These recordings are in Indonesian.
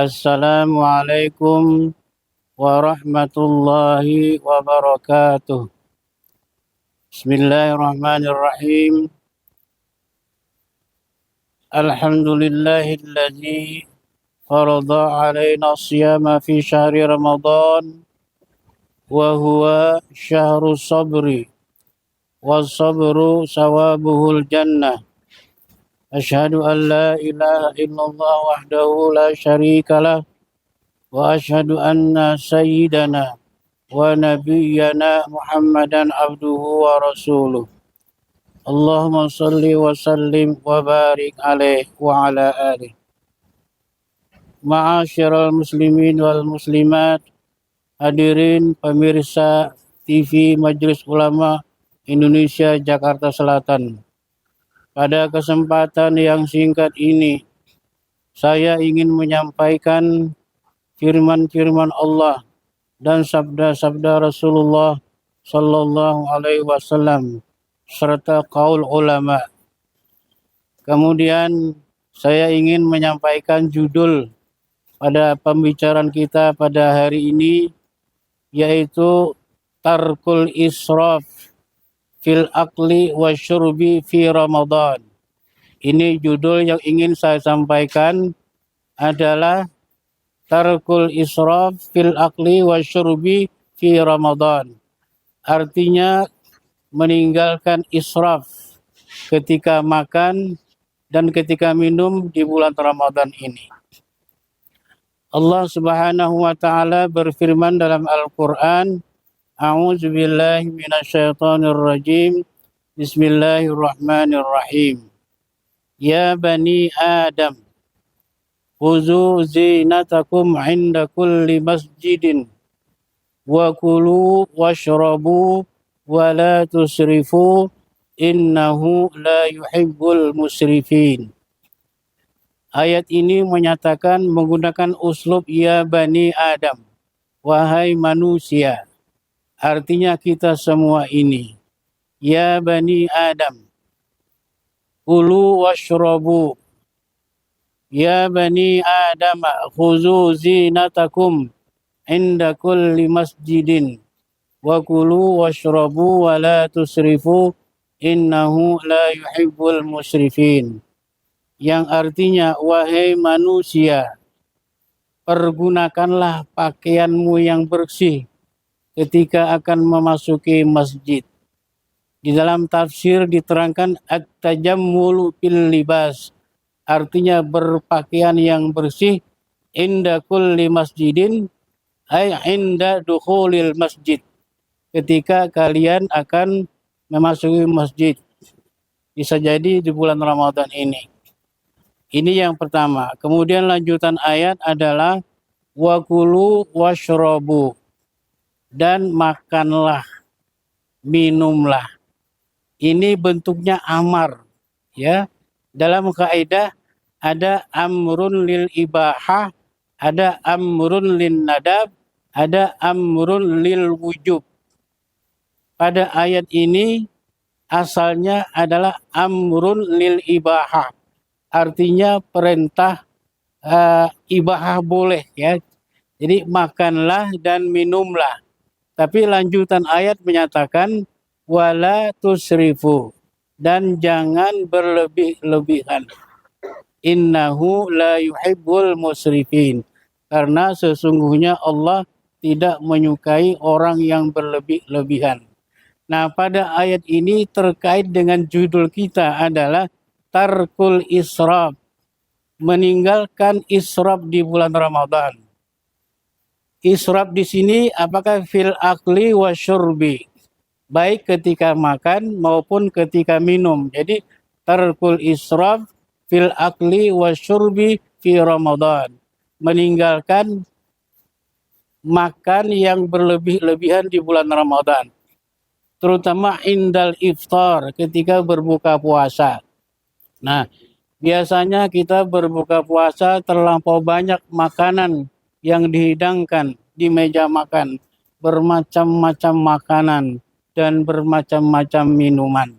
Assalamualaikum warahmatullahi wabarakatuh. Bismillahirrahmanirrahim. Alhamdulillahilladzi farada alaina siyama fi syahri Ramadan wa huwa syahru sabri was sabru sawabuhul jannah. Asyhadu an la ilaha illallah wahdahu la syarikalah wa asyhadu anna sayyidana wa nabiyyana Muhammadan abduhu wa rasuluh. Allahumma salli wa sallim wa barik alaih wa ala alih. Ma'asyiral muslimin wal muslimat, hadirin pemirsa TV Majelis Ulama Indonesia Jakarta Selatan. Pada kesempatan yang singkat ini, saya ingin menyampaikan firman-firman Allah dan sabda-sabda Rasulullah Sallallahu Alaihi Wasallam serta qaul ulama. Kemudian saya ingin menyampaikan judul pada pembicaraan kita pada hari ini, yaitu Tarkul Israf fil Akli wa Syurbi fi Ramadan. Ini judul yang ingin saya sampaikan adalah Tarkul Israf fil Akli wa Syurbi fi Ramadan. Artinya meninggalkan israf ketika makan dan ketika minum di bulan Ramadan ini. Allah Subhanahu wa taala berfirman dalam Al-Qur'an, A'udzu billahi minasyaitonir rajim. Bismillahirrahmanirrahim. Ya bani Adam, khuzu zinatakum 'inda kulli masjidin wa kulu washrabu wa la tusrifu innahu la yuhibbul musrifin. Ayat ini menyatakan menggunakan uslub ya bani Adam, wahai manusia. Artinya kita semua ini. Ya bani Adam, kulu washrabu. Ya bani Adam, khuzu zinatakum inda kulli masjidin wa kulu washrabu wa la tusrifu innahu la yuhibbul musrifin. Yang artinya, wahai manusia, pergunakanlah pakaianmu yang bersih ketika akan memasuki masjid. Di dalam tafsir diterangkan at-tajammulu fil libas, artinya berpakaian yang bersih inda kulli masjidin, ay inda dukhulil masjid, ketika kalian akan memasuki masjid. Bisa jadi di bulan Ramadan ini. Ini yang pertama. Kemudian lanjutan ayat adalah wa kulu washrabu, dan makanlah, minumlah. Ini bentuknya amar, ya. Dalam kaidah ada amrun lil ibahah, ada amrun lin nadab, ada amrun lil wujub. Pada ayat ini asalnya adalah amrun lil ibahah, artinya perintah ibahah boleh, ya. Jadi makanlah dan minumlah. Tapi lanjutan ayat menyatakan wala tusrifu, dan jangan berlebih-lebihan. Innahu la yuhibbul musrifin, karena sesungguhnya Allah tidak menyukai orang yang berlebih-lebihan. Nah, pada ayat ini terkait dengan judul kita adalah Tarkul Israf, meninggalkan israf di bulan Ramadan. Israf di sini apakah fil akli wa syurbi, baik ketika makan maupun ketika minum. Jadi tarkul israf fil akli wa syurbi fi Ramadan, meninggalkan makan yang berlebih-lebihan di bulan Ramadan, terutama indal iftar, ketika berbuka puasa. Nah, biasanya kita berbuka puasa terlampau banyak makanan yang dihidangkan di meja makan, bermacam-macam makanan dan bermacam-macam minuman.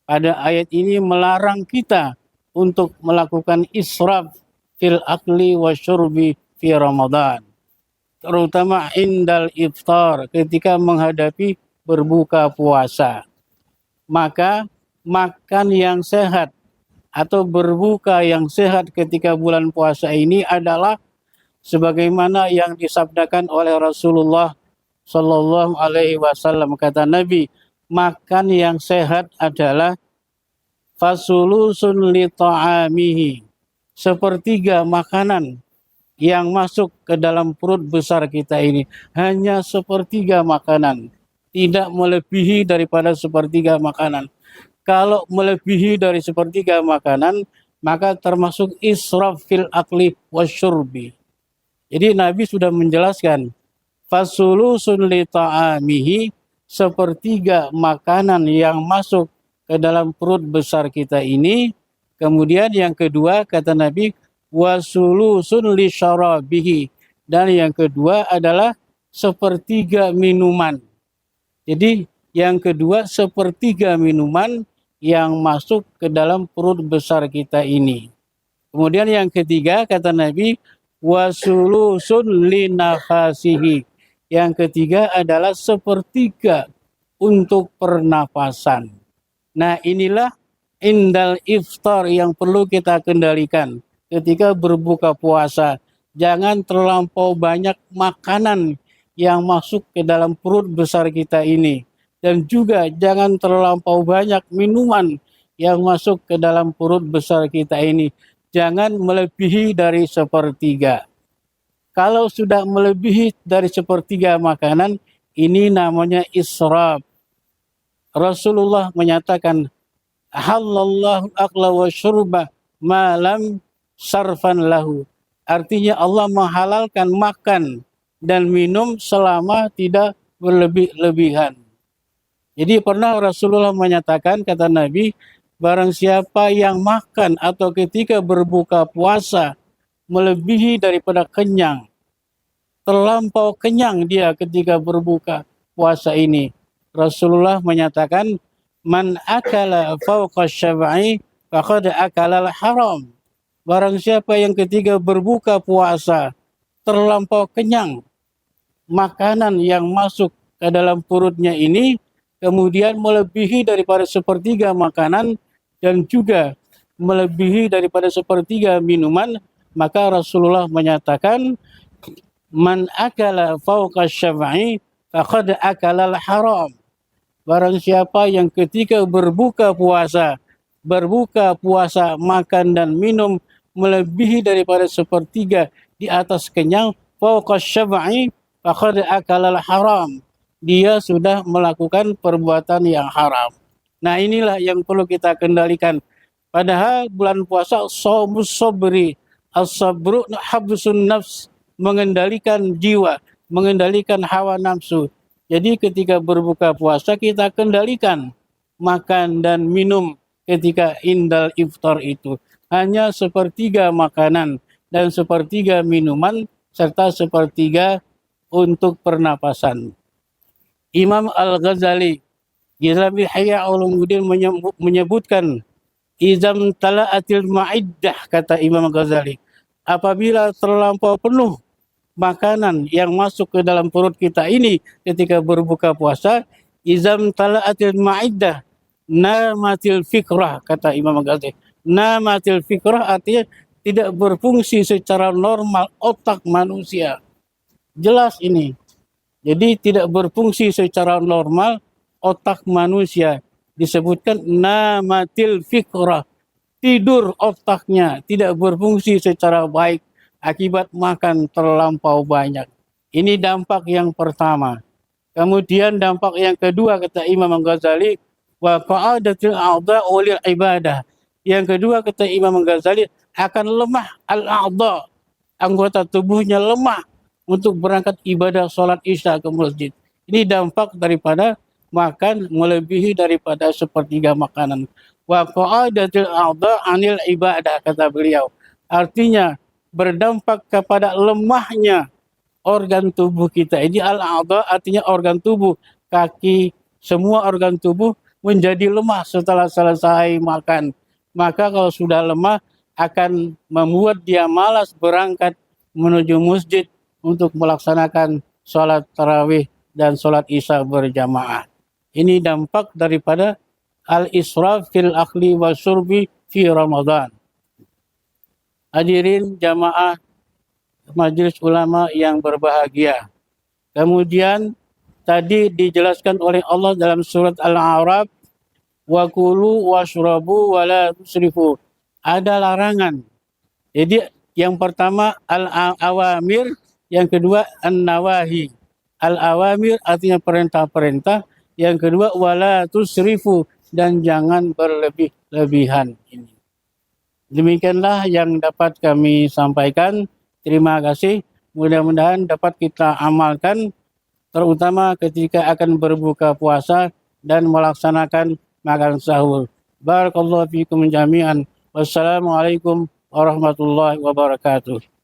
Pada ayat ini melarang kita untuk melakukan israf fil akli wa syurbi fi Ramadan, terutama indal iftar, ketika menghadapi berbuka puasa. Maka makan yang sehat atau berbuka yang sehat ketika bulan puasa ini adalah sebagaimana yang disabdakan oleh Rasulullah Shallallahu Alaihi Wasallam. Kata Nabi, makan yang sehat adalah fasulusun li ta'amihi, sepertiga makanan yang masuk ke dalam perut besar kita ini, hanya sepertiga makanan, tidak melebihi daripada sepertiga makanan. Kalau melebihi dari sepertiga makanan, maka termasuk israf fil akli wasyurbi. Jadi Nabi sudah menjelaskan, fasulusun li ta'amihi, sepertiga makanan yang masuk ke dalam perut besar kita ini. Kemudian yang kedua kata Nabi, wasulusun li syarabihi, dan yang kedua adalah sepertiga minuman. Jadi yang kedua sepertiga minuman yang masuk ke dalam perut besar kita ini. Kemudian yang ketiga kata Nabi, wasulusun li nafasihi, yang ketiga adalah sepertiga untuk pernapasan. Nah, inilah indal iftar yang perlu kita kendalikan ketika berbuka puasa. Jangan terlampau banyak makanan yang masuk ke dalam perut besar kita ini. Dan juga jangan terlampau banyak minuman yang masuk ke dalam perut besar kita ini. Jangan melebihi dari sepertiga. Kalau sudah melebihi dari sepertiga makanan, ini namanya israf. Rasulullah menyatakan, halallahu akla wa syurba malam sarfan lahu. Artinya Allah menghalalkan makan dan minum selama tidak berlebih-lebihan. Jadi pernah Rasulullah menyatakan, kata Nabi, barang siapa yang makan atau ketika berbuka puasa melebihi daripada kenyang, terlampau kenyang dia ketika berbuka puasa ini, Rasulullah menyatakan, man akala fawqa syab'i faqad akala al-haram. Barang siapa yang ketika berbuka puasa terlampau kenyang, makanan yang masuk ke dalam perutnya ini kemudian melebihi daripada sepertiga makanan dan juga melebihi daripada sepertiga minuman, maka Rasulullah menyatakan, man akala fawqa syab'i faqad akala al-haram. Barang siapa yang ketika berbuka puasa makan dan minum melebihi daripada sepertiga di atas kenyang, fawqa syab'i faqad akala al-haram. Dia sudah melakukan perbuatan yang haram. Nah, inilah yang perlu kita kendalikan. Padahal bulan puasa shaumus sabri, as-sabru habsun nafs, mengendalikan jiwa, mengendalikan hawa nafsu. Jadi ketika berbuka puasa kita kendalikan makan dan minum ketika indal iftar itu. Hanya sepertiga makanan dan sepertiga minuman serta sepertiga untuk pernapasan. Imam Al-Ghazali Gizami Ihya Ulumuddin menyebutkan, izam tala'atil ma'iddah, kata Imam Ghazali, apabila terlampau penuh makanan yang masuk ke dalam perut kita ini ketika berbuka puasa, izam tala'atil ma'iddah namatil fikrah, kata Imam Ghazali. Namatil fikrah artinya tidak berfungsi secara normal otak manusia. Jelas ini. Jadi tidak berfungsi secara normal otak manusia. Disebutkan namatil fikrah, tidur otaknya, tidak berfungsi secara baik akibat makan terlampau banyak. Ini dampak yang pertama. Kemudian dampak yang kedua kata Imam Ghazali, wa qa'adatil a'dha ulil ibadah. Yang kedua kata Imam Ghazali, akan lemah al-a'dha, anggota tubuhnya lemah untuk berangkat ibadah sholat isya ke masjid. Ini dampak daripada makan melebihi daripada sepertiga makanan. Wa qa'adatil a'dha anil ibadah, kata beliau. Artinya berdampak kepada lemahnya organ tubuh kita. Ini al-a'dha artinya organ tubuh, kaki, semua organ tubuh menjadi lemah setelah selesai makan. Maka kalau sudah lemah akan membuat dia malas berangkat menuju masjid untuk melaksanakan sholat tarawih dan sholat isya berjamaah. Ini dampak daripada al-israf fil akli wa syurbi fi Ramadan. Hadirin jamaah majelis ulama yang berbahagia. Kemudian tadi dijelaskan oleh Allah dalam surat Al-A'raf, wa kulu washrabu wa la tusrifu. Ada larangan. Jadi yang pertama al-awamir, yang kedua an-nawahi. Al-awamir artinya perintah-perintah, yang kedua wala tusrifu, dan jangan berlebih-lebihan ini. Demikianlah yang dapat kami sampaikan. Terima kasih. Mudah-mudahan dapat kita amalkan, terutama ketika akan berbuka puasa dan melaksanakan makan sahur. Barakallahu fikum jami'an. Wassalamualaikum warahmatullahi wabarakatuh.